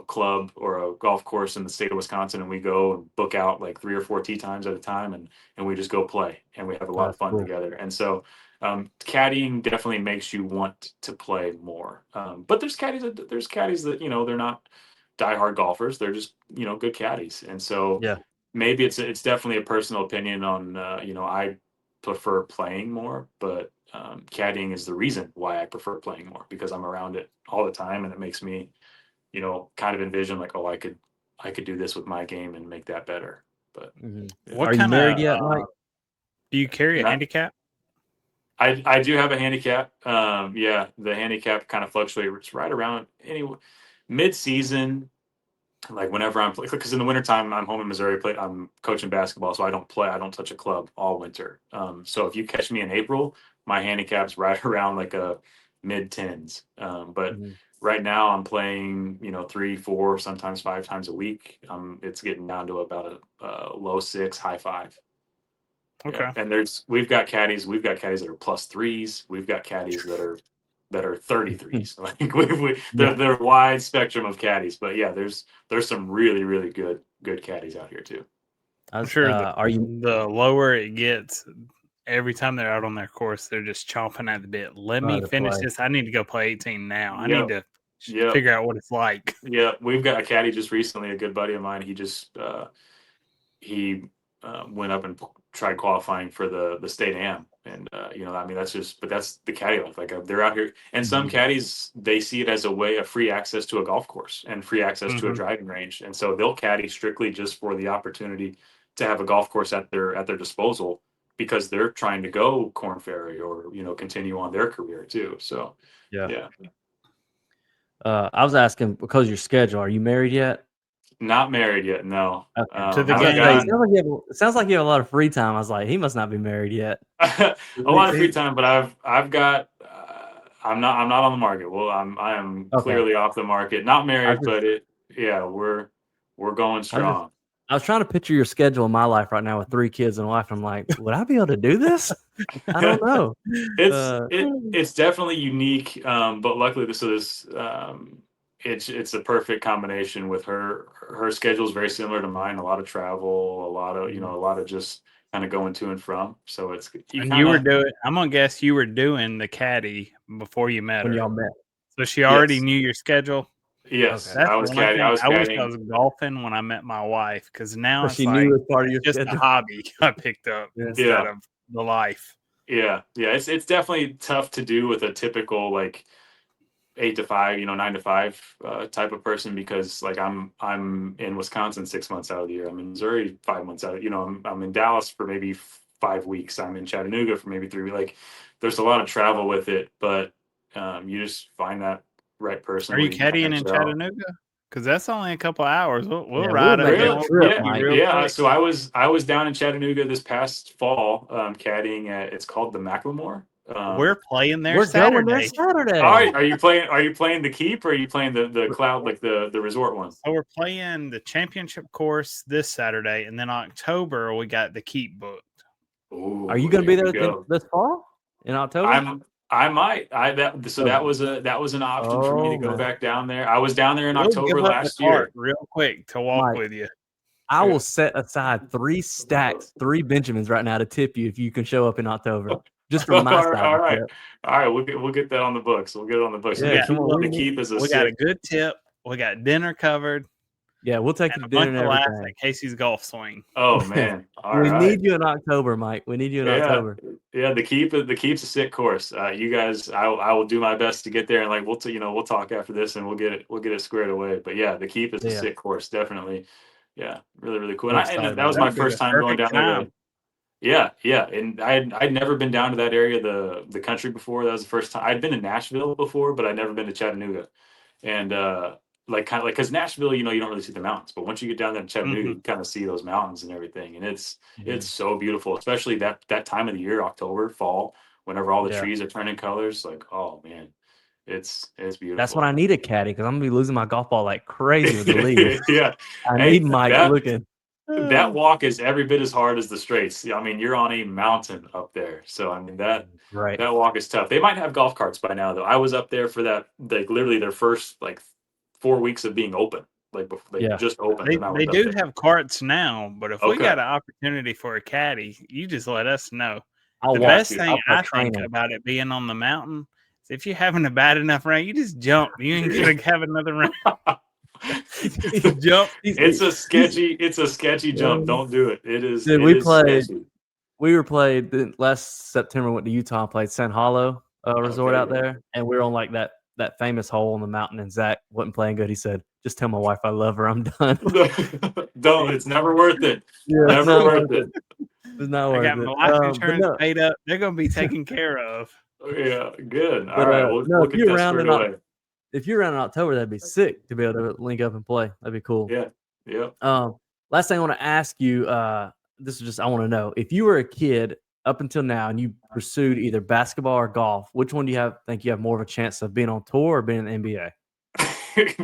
Speaker 3: club or a golf course in the state of Wisconsin, and we go and book out like 3 or 4 tee times at a time, and we just go play, and we have a lot of fun together. And so caddying definitely makes you want to play more. But there's caddies that they're not diehard golfers. They're just good caddies. And so maybe it's definitely a personal opinion on I prefer playing more, but caddying is the reason why I prefer playing more, because I'm around it all the time, and it makes me kind of envision like, oh, I could do this with my game and make that better. But
Speaker 2: Are you married yet, Mike? Do you carry a handicap?
Speaker 3: I do have a handicap. The handicap kind of fluctuates. It's right around mid-season. Like whenever I'm playing, because in the wintertime I'm home in Missouri, I'm coaching basketball, so I don't touch a club all winter. So if you catch me in April, my handicap's right around like a mid-10s. But right now I'm playing, 3, 4, sometimes 5 times a week. It's getting down to about a low 6, high 5.
Speaker 2: Okay.
Speaker 3: Yeah. And we've got caddies that are +3s. We've got caddies that are 33s. Like they're a wide spectrum of caddies, but yeah, there's some really, really good caddies out here too.
Speaker 2: I'm sure the lower it gets, every time they're out on their course, they're just chomping at the bit. Let me finish this. I need to go play 18 now. I need to figure out what it's like.
Speaker 3: Yeah, we've got a caddy just recently, a good buddy of mine. He just went up and tried qualifying for the state am, and I mean that's the caddy life. Like they're out here, and some caddies they see it as a way of free access to a golf course and free access to a driving range, and so they'll caddy strictly just for the opportunity to have a golf course at their disposal because they're trying to go Corn Ferry or continue on their career too. So yeah.
Speaker 1: I was asking because of your schedule. Are you married yet?
Speaker 3: Not married yet, no.
Speaker 1: Okay.
Speaker 2: To the
Speaker 1: game. It sounds like you have a lot of free time. I was like, he must not be married yet.
Speaker 3: A lot of free time, but I've got. I'm not on the market. Well, I am clearly off the market. Not married, but we're going strong.
Speaker 1: I was trying to picture your schedule in my life right now with 3 kids and a wife. I'm like, would I be able to do this? I don't know.
Speaker 3: It's definitely unique, but luckily this it's a perfect combination with her schedule is very similar to mine. A lot of travel, a lot of just kind of going to and from. So
Speaker 2: you were doing. I'm gonna guess you were doing the caddy before you met
Speaker 1: when
Speaker 2: her.
Speaker 1: y'all met.
Speaker 2: So she already knew your schedule.
Speaker 3: Yes, I was caddying.
Speaker 2: I wish I was golfing when I met my wife because now
Speaker 1: she knew it was part of your
Speaker 2: just
Speaker 1: schedule.
Speaker 2: a hobby I picked up instead of the life.
Speaker 3: Yeah. It's definitely tough to do with a typical like 8 to 5, 9 to 5 type of person because like I'm in Wisconsin 6 months out of the year. I'm in Missouri 5 months out. I'm in Dallas for maybe 5 weeks. I'm in Chattanooga for maybe 3 weeks. Like there's a lot of travel with it, but you just find that right person.
Speaker 2: Are you caddying in Chattanooga? Because that's only a couple hours. We'll ride
Speaker 3: it. So I was down in Chattanooga this past fall, caddying at it's called the Macklemore.
Speaker 2: We're playing there Saturday.
Speaker 3: All right, are you playing the Keep or are you playing the Cloud, like the resort one?
Speaker 2: So we're playing the championship course this Saturday, and then October we got the Keep booked.
Speaker 1: Ooh, are you going to be there this fall in October?
Speaker 3: I might. That was an option for me to go back down there. I was down there in October last year.
Speaker 2: Real quick to walk with you.
Speaker 1: I will set aside 3 Benjamins right now to tip you if you can show up in October. Just for my side.
Speaker 3: All right. We'll get that on the books. We'll get it on the books.
Speaker 1: Yeah,
Speaker 3: the Keep is
Speaker 2: we got a good tip. We got dinner covered.
Speaker 1: Yeah, we'll take you to dinner and everything.
Speaker 2: At Casey's golf swing.
Speaker 3: Oh man,
Speaker 1: we need you in October, Mike. We need you in October.
Speaker 3: Yeah, the Keep's a sick course. You guys, I will do my best to get there, and like we'll talk after this, and we'll get it squared away. But yeah, the Keep is a sick course, definitely. Yeah, really really cool. And that was my first time going down there. Yeah, and I'd never been down to that area, the country before. That was the first time. I'd been to Nashville before, but I'd never been to Chattanooga, and because Nashville, you don't really see the mountains, but once you get down there to Chattanooga, you kind of see those mountains and everything, and it's so beautiful, especially that time of the year, October, fall, whenever all the trees are turning colors. Like, oh man, it's beautiful.
Speaker 1: That's when I need a caddy because I'm gonna be losing my golf ball like crazy with the lead.
Speaker 3: Yeah,
Speaker 1: I need Mike looking.
Speaker 3: That walk is every bit as hard as the straights. I mean, you're on a mountain up there. So, I mean, that walk is tough. They might have golf carts by now, though. I was up there for that, like, literally their first, 4 weeks of being open. Like, they just opened.
Speaker 2: They do have carts now, but if we got an opportunity for a caddy, you just let us know. The best thing I think about it being on the mountain is if you're having a bad enough round, you just jump. You ain't going to have another round. Jump.
Speaker 3: It's a sketchy jump. Don't do it. It is.
Speaker 1: Dude, we were played last September. Went to Utah and played San Hollow resort out there, and we were on like that famous hole on the mountain. And Zach wasn't playing good. He said, "Just tell my wife I love her. I'm done."
Speaker 3: Don't. It's never worth it. Never worth it.
Speaker 1: It's not worth it.
Speaker 2: I got my life insurance paid up. They're going to be taken care of.
Speaker 3: Yeah, good. All right. We'll get that squared away.
Speaker 1: If you're around in October, that'd be sick to be able to link up and play. That'd be cool.
Speaker 3: Yeah.
Speaker 1: Last thing I want to ask you, this is just I want to know if you were a kid up until now and you pursued either basketball or golf, which one do you think you have more of a chance of being on tour or being in the NBA?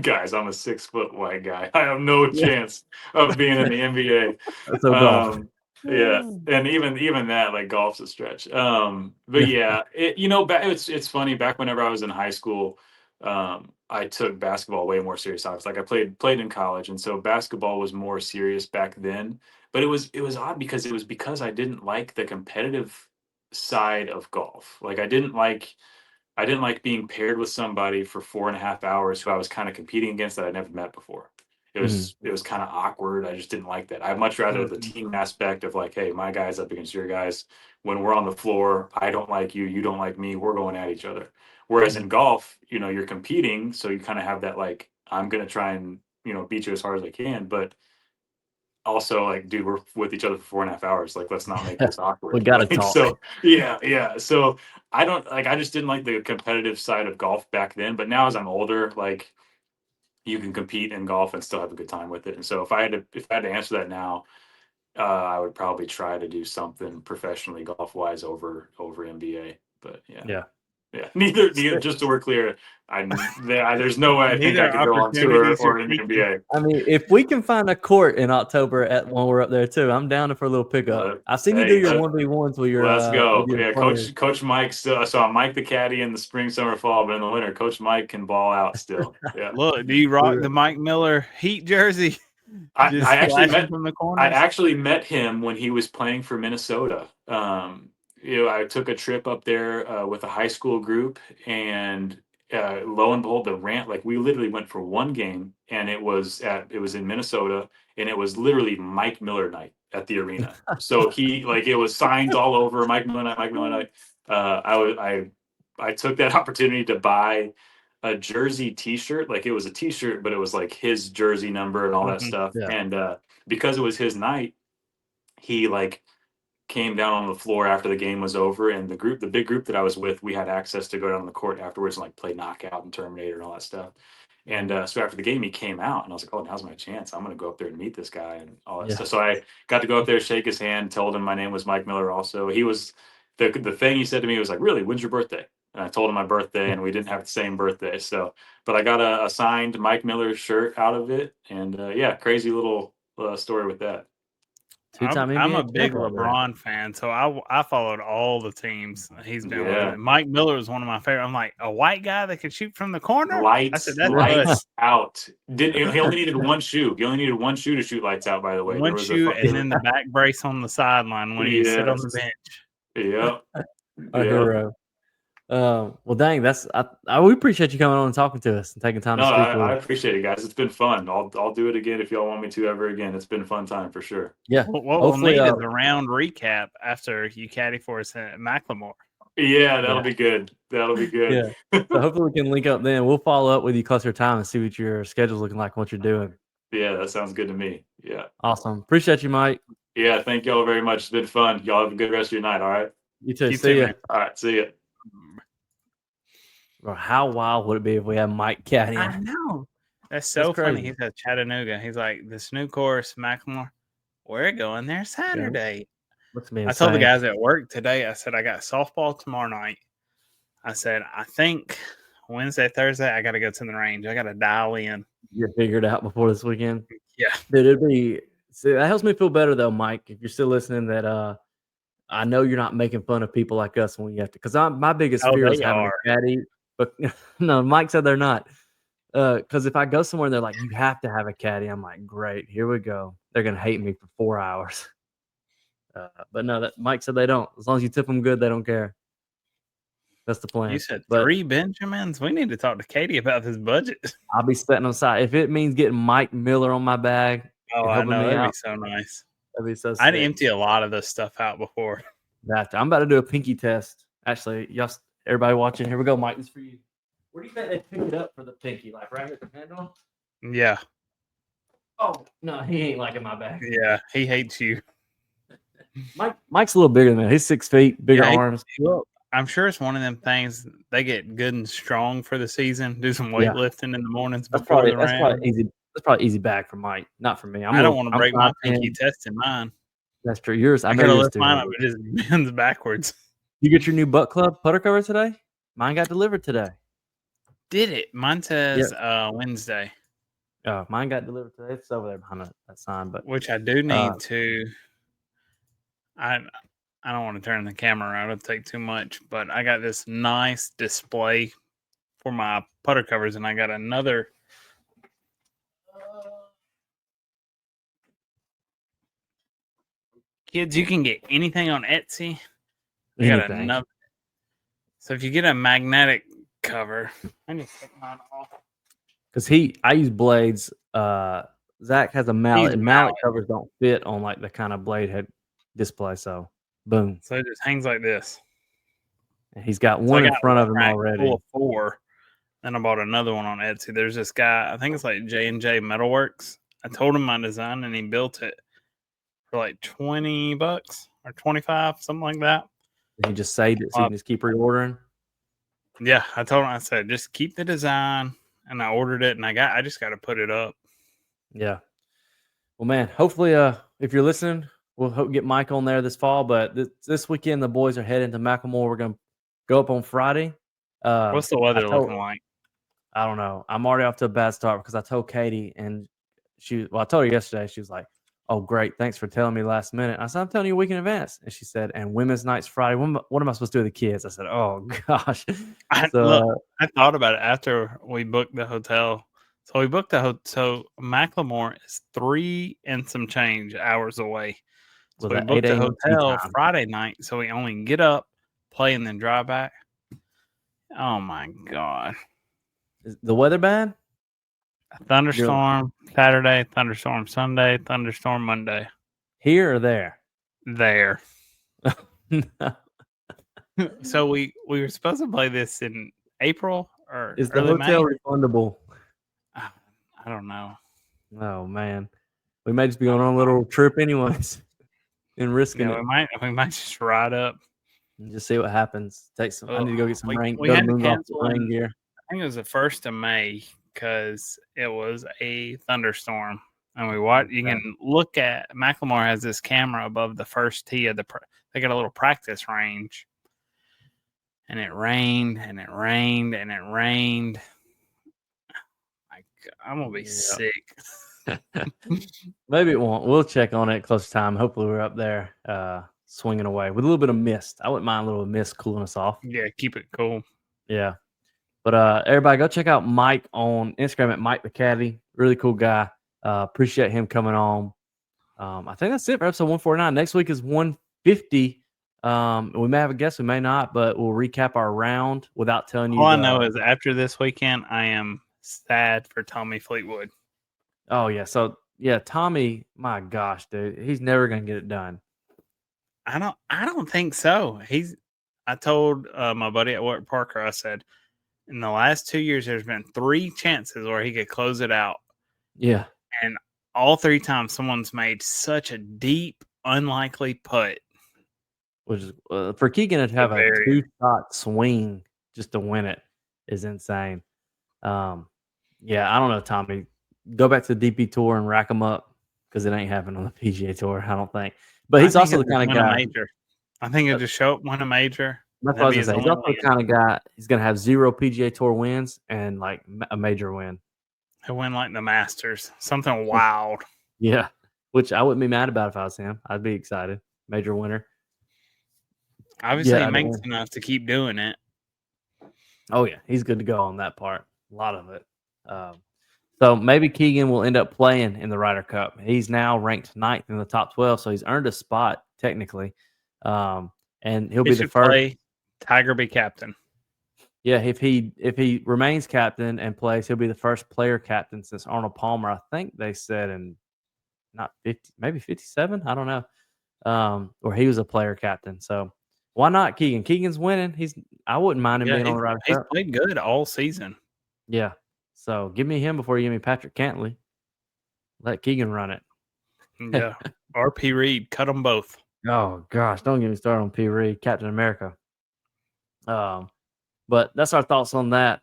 Speaker 3: Guys, I'm a 6-foot white guy. I have no chance of being in the NBA.
Speaker 1: So golf.
Speaker 3: Yeah, and even that, like, golf's a stretch. But yeah, it's funny. Back whenever I was in high school, I took basketball way more serious. I was like, I played in college, and so basketball was more serious back then. But it was odd because I didn't like the competitive side of golf. Like I didn't like being paired with somebody for 4.5 hours who I was kind of competing against that I never met before. it was kind of awkward. I just didn't like that. I'd much rather the team aspect of like, hey, my guy's up against your guys. When we're on the floor, I don't like you, you don't like me. We're going at each other. Whereas in golf, you're competing, so you kind of have that like, I'm gonna try and beat you as hard as I can, but also like, dude, we're with each other for 4.5 hours. Like, let's not make this awkward.
Speaker 1: We gotta
Speaker 3: like,
Speaker 1: talk.
Speaker 3: So yeah. So I just didn't like the competitive side of golf back then. But now as I'm older, like you can compete in golf and still have a good time with it. And so if I had to answer that now, I would probably try to do something professionally golf wise over NBA. But yeah. Neither. Just so we're clear, there's no way I think I could go on tour or in the NBA.
Speaker 1: I mean, if we can find a court in October when we're up there too, I'm down for a little pickup. I've seen you do your 1v1s with your.
Speaker 3: Let's go. Yeah, Coach Mike still. So I'm Mike the caddy in the spring, summer, fall, but in the winter, Coach Mike can ball out still. Yeah.
Speaker 2: Look, do you rock the Mike Miller Heat jersey?
Speaker 3: I actually met him when he was playing for Minnesota. I took a trip up there with a high school group, and lo and behold, we literally went for one game, and it was in Minnesota, and it was literally Mike Miller night at the arena. So it was signs all over Mike Miller night. I took that opportunity to buy a jersey T-shirt. Like, it was a T-shirt, but it was like his jersey number and all that stuff.
Speaker 1: Yeah.
Speaker 3: And because it was his night, he came down on the floor after the game was over, and the big group that I was with, we had access to go down on the court afterwards and play knockout and Terminator and all that stuff. And so after the game, he came out, and I was like, oh, now's my chance. I'm going to go up there and meet this guy and all that stuff. So I got to go up there, shake his hand, told him my name was Mike Miller also. He was, the thing he said to me was like, really, when's your birthday? And I told him my birthday, and we didn't have the same birthday. So, but I got a signed Mike Miller shirt out of it. And crazy little story with that.
Speaker 2: I'm a big LeBron fan, so I followed all the teams he's been with. Mike Miller was one of my favorite. I'm like, a white guy that could shoot from the corner?
Speaker 3: Lights out. He only needed one shoe. He only needed one shoe to shoot lights out, by the way.
Speaker 2: One shoe and then the back brace on the sideline when you sit on the bench.
Speaker 3: Yep.
Speaker 1: A hero. Well, dang, we appreciate you coming on and talking to us and taking time to speak with us.
Speaker 3: I appreciate it, guys. It's been fun. I'll do it again if y'all want me to ever again. It's been a fun time for sure.
Speaker 1: Yeah.
Speaker 2: What we'll need is a round recap after you caddy for us at Macklemore.
Speaker 3: Yeah, that'll be good.
Speaker 1: Yeah. So hopefully we can link up then. We'll follow up with you closer to time and see what your schedule's looking like, what you're doing.
Speaker 3: Yeah, that sounds good to me. Yeah.
Speaker 1: Awesome. Appreciate you, Mike.
Speaker 3: Yeah, thank y'all very much. It's been fun. Y'all have a good rest of your night, all right?
Speaker 1: You too. See ya.
Speaker 3: All right, see ya.
Speaker 1: Bro, how wild would it be if we had Mike caddying?
Speaker 2: I know. That's so funny. He's at Chattanooga. He's like, this new course, Macklemore, we're going there Saturday. I told the guys at work today, I said, I got softball tomorrow night. I said, I think Wednesday, Thursday, I got to go to the range. I got to dial in.
Speaker 1: You're figured out before this weekend?
Speaker 2: Yeah.
Speaker 1: Dude, that helps me feel better, though, Mike, if you're still listening, that I know you're not making fun of people like us when you have to. Because my biggest fear is having a caddy. But no, Mike said they're not. Because if I go somewhere and they're like, you have to have a caddy, I'm like, great, here we go. They're going to hate me for 4 hours. But no, Mike said they don't. As long as you tip them good, they don't care. That's the plan.
Speaker 2: You said 3 Benjamins? We need to talk to Katie about this budget.
Speaker 1: I'll be setting them aside. If it means getting Mike Miller on my bag.
Speaker 2: Oh, I know. That'd be so nice.
Speaker 1: That'd be so sick.
Speaker 2: I'd empty a lot of this stuff out before.
Speaker 1: I'm about to do a pinky test. Actually, everybody watching, here we go, Mike. This is for you. Where do you think they pick it up for the pinky? Like right at the handle?
Speaker 2: Yeah.
Speaker 1: Oh, no, he ain't liking my bag.
Speaker 2: Yeah, he hates you.
Speaker 1: Mike's a little bigger than that. He's 6 feet, bigger arms.
Speaker 2: I'm sure it's one of them things they get good and strong for the season. Do some weightlifting in the mornings before the round.
Speaker 1: That's probably easy bag for Mike, not for me.
Speaker 2: I don't want to break my pinky testing mine.
Speaker 1: That's true. Yours, I
Speaker 2: gotta lift mine up. It just bends backwards.
Speaker 1: You get your new Butt Club putter cover today? Mine got delivered today.
Speaker 2: Did it? Mine says Wednesday.
Speaker 1: Oh, mine got delivered today. It's over there behind that sign, but
Speaker 2: which I do need to. I don't want to turn the camera around. It'll take too much. But I got this nice display for my putter covers, and I got another. Kids, you can get anything on Etsy. I got another. So if you get a magnetic cover, I need to take mine off.
Speaker 1: Because I use blades. I Zach has a mallet, and mallet covers don't fit on like the kind of blade head display. So, boom.
Speaker 2: So it just hangs like this.
Speaker 1: And he's got one in front of him already.
Speaker 2: Full of 4. Then I bought another one on Etsy. There's this guy, I think it's like J&J Metalworks. I told him my design, and he built it for like $20 or 25, something like that.
Speaker 1: He just saved it so you can just keep reordering.
Speaker 2: Yeah, I told him. I said just keep the design, and I ordered it, and I just got to put it up.
Speaker 1: Yeah. Well, man, hopefully, if you're listening, we'll get Mike on there this fall. But this weekend, the boys are heading to Macklemore. We're gonna go up on Friday.
Speaker 2: What's the weather looking like?
Speaker 1: I don't know. I'm already off to a bad start because I told Katie, and I told her yesterday. She was like, "Oh, great, thanks for telling me last minute." I said, "I'm telling you a week in advance." And she said, "And women's night's Friday. What am I supposed to do with the kids?" I said, "Oh gosh."
Speaker 2: I thought about it after we booked the hotel. So we booked the hotel. So Macklemore is 3 and some change hours away. So we booked the hotel Friday night. So we only get up, play, and then drive back. Oh my God.
Speaker 1: Is the weather bad?
Speaker 2: A thunderstorm Saturday, thunderstorm Sunday, thunderstorm Monday.
Speaker 1: Here or there?
Speaker 2: There. So we were supposed to play this in April or
Speaker 1: is the hotel
Speaker 2: May?
Speaker 1: Refundable?
Speaker 2: I don't know.
Speaker 1: Oh man, we may just be going on a little trip anyways, and risking it.
Speaker 2: We might just ride up
Speaker 1: and just see what happens. Take some. I need to go get some rain.
Speaker 2: We had to cancel rain gear. I think it was the 1st of May because it was a thunderstorm, and you can look at Macklemore has this camera above the first tee of they got a little practice range. And it rained, and it rained, and it rained. I'm going to be sick.
Speaker 1: Maybe it won't. We'll check on it close to time. Hopefully we're up there swinging away with a little bit of mist. I wouldn't mind a little mist cooling us off.
Speaker 2: Yeah, keep it cool.
Speaker 1: Yeah. But everybody go check out Mike on Instagram at Mike the Caddy. Really cool guy. Appreciate him coming on. I think that's it for episode 149. Next week is 150. We may have a guest, we may not, but we'll recap our round without telling you.
Speaker 2: All I know is after this weekend, I am sad for Tommy Fleetwood.
Speaker 1: Oh yeah, so yeah, Tommy, my gosh, dude, he's never gonna get it done.
Speaker 2: I don't think so. I told my buddy at work, Parker, I said, in the last 2 years, there's been 3 chances where he could close it out.
Speaker 1: Yeah,
Speaker 2: and all 3 times someone's made such a deep, unlikely putt.
Speaker 1: Which is for Keegan to have a 2-shot swing just to win it is insane. Yeah, I don't know, Tommy. Go back to the DP Tour and rack them up because it ain't happening on the PGA Tour, I don't think. But he's also the kind of guy.
Speaker 2: I think he'll just show up, win a major.
Speaker 1: That's what I was gonna say. He's also the kind of guy. He's gonna have 0 PGA Tour wins and like a major win.
Speaker 2: He'll win like the Masters, something wild.
Speaker 1: Yeah, which I wouldn't be mad about if I was him. I'd be excited. Major winner.
Speaker 2: Obviously, he makes enough to keep doing it.
Speaker 1: Oh, yeah. He's good to go on that part. A lot of it. So maybe Keegan will end up playing in the Ryder Cup. He's now ranked 9th in the top 12, so he's earned a spot technically. And he'll be the first.
Speaker 2: Tiger be captain.
Speaker 1: Yeah, if he remains captain and plays, he'll be the first player captain since Arnold Palmer. I think they said in not 50, maybe 57. I don't know. Or he was a player captain. So why not Keegan? Keegan's winning. I wouldn't mind him being on the Ryder Cup.
Speaker 2: He's played good all season.
Speaker 1: Yeah. So give me him before you give me Patrick Cantley. Let Keegan run it.
Speaker 2: Yeah. Or P. Reed. Cut them both.
Speaker 1: Oh, gosh. Don't get me started on P. Reed, Captain America. But that's our thoughts on that.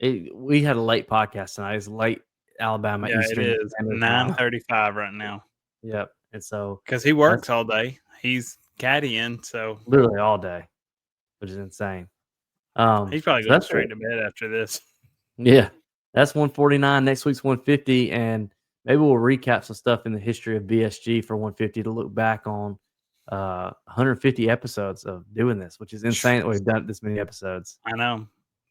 Speaker 1: We had a late podcast tonight. It's late Alabama Eastern.
Speaker 2: It is 9:35 right now.
Speaker 1: Yep. And so
Speaker 2: because he works all day. He's caddying, so
Speaker 1: literally all day, which is insane.
Speaker 2: He's probably going straight to bed after this.
Speaker 1: Yeah, that's 149. Next week's 150, and maybe we'll recap some stuff in the history of BSG for 150 to look back on 150 episodes of doing this, which is insane that we've done this many episodes.
Speaker 2: I know.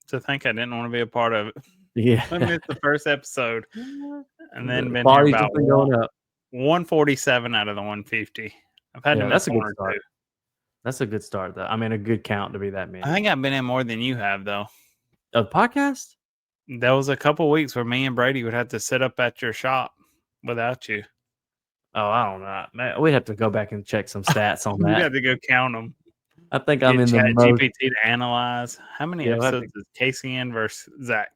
Speaker 2: To think I didn't want to be a part of it.
Speaker 1: Yeah,
Speaker 2: I missed the first episode, and then been here about
Speaker 1: going up.
Speaker 2: 147 out of the 150. I've had to miss
Speaker 1: that's a good start. That's a good start, though. I mean, a good count to be that many.
Speaker 2: I think I've been in more than you have, though.
Speaker 1: A podcast?
Speaker 2: There was a couple weeks where me and Brady would have to sit up at your shop without you.
Speaker 1: Oh, I don't know, man. We'd have to go back and check some stats on that.
Speaker 2: You have to go count them.
Speaker 1: I think I'm in the
Speaker 2: GPT to analyze how many episodes is Casey in versus Zach.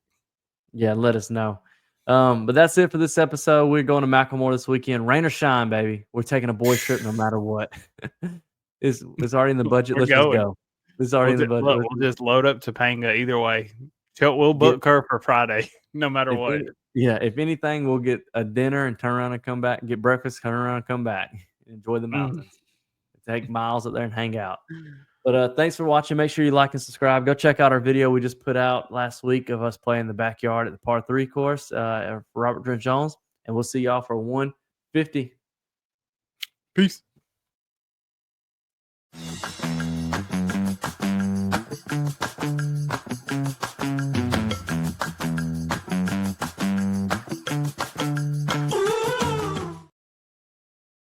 Speaker 1: Yeah, let us know. But that's it for this episode. We're going to Macklemore this weekend. Rain or shine, baby. We're taking a boys trip no matter what. It's already in the budget. Let's just go. It's already in the budget.
Speaker 2: We'll just load up Topanga either way. We'll book her for Friday, no matter what.
Speaker 1: If anything, we'll get a dinner and turn around and come back, get breakfast, turn around and come back. Enjoy the mountains. Take Miles up there and hang out. But thanks for watching. Make sure you like and subscribe. Go check out our video we just put out last week of us playing the backyard at the par 3 course for Robert Trent Jones. And we'll see y'all for 150.
Speaker 2: Peace.